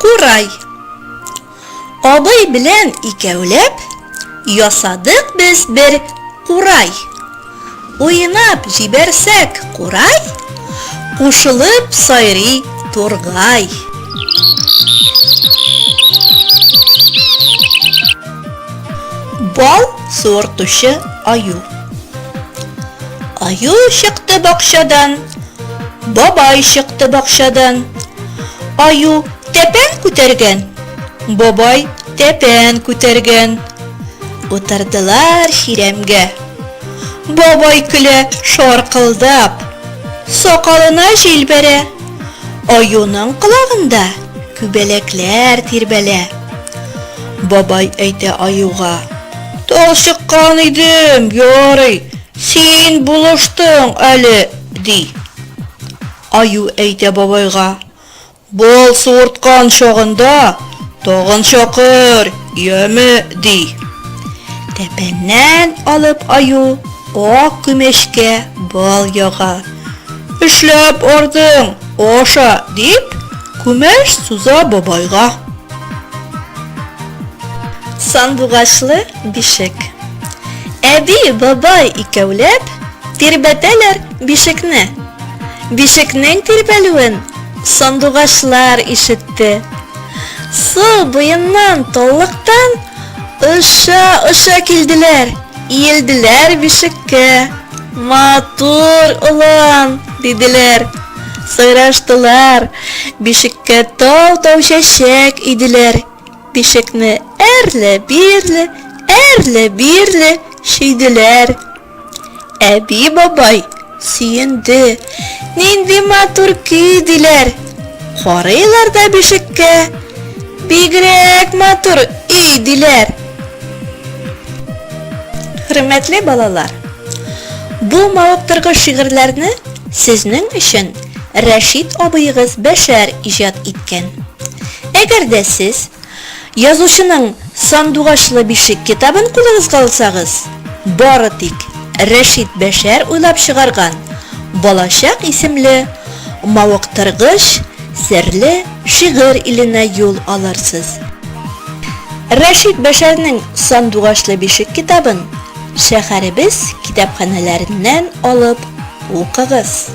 Курай. Абый белән икәүләп ясадык без бер курай. Уйнап җибәрсәк курай, кушылып сайрый тургай. Бал суыртучы аю. Аю чыкты бакчадан, бабай чыкты бакчадан. Аю тәпән күтәргән, бабай тәпән күтәргән. Утырдылар чирәмгә. Бабай көлә шаркылдап, сакалына җил бәрә. Аюның колагында күбәләкләр тирбәлә. Бабай әйтә аюга: "Тал чыккан идем, ярый, син булыштың әле", ди. Аю әйтә бабайга: "Бал суырткан чагында тагын чакыр, яме", ди. Тәпәннән алып аю ак күмәчкә бал яга. "Эшләп ардың, аша", дип күмәч суза бабайга. Сандугачлы бишек. Әби, бабай икәүләп тирбәтәләр бишекне. Бишекнең тирбәлүен сандугачлар ишетте. Су буеннан таллыктан Ыша килделәр, иелделәр бишеккә. "Матур улан", диделәр. Сайраштылар, бишеккә тау-тау чәчәк иделәр. Бишекне әрле-бирле шөйделәр. Әби бабай сөенде. "Нинди матур көй", диләр. Карыйлар да бишеккә. "Бигрәк матур өй", диләр. Хөрмәтле балалар, бу мавыктыргыч шигырьләрне сезнең өчен Рәшит абыегыз Бәшәр иҗат иткән. Әгәр дә сез язучының Сандугачлы бишек китабын кулыгызга алсагыз, бары тик Рәшит Бәшәр уйлап чыгарган Балачак исемле мавыктыргыч серле шигырь иленә юл алырсыз. Рәшит Бәшәрнең Сандугачлы бишек китабын шәһәребез китапханәләреннән алып укыгыз.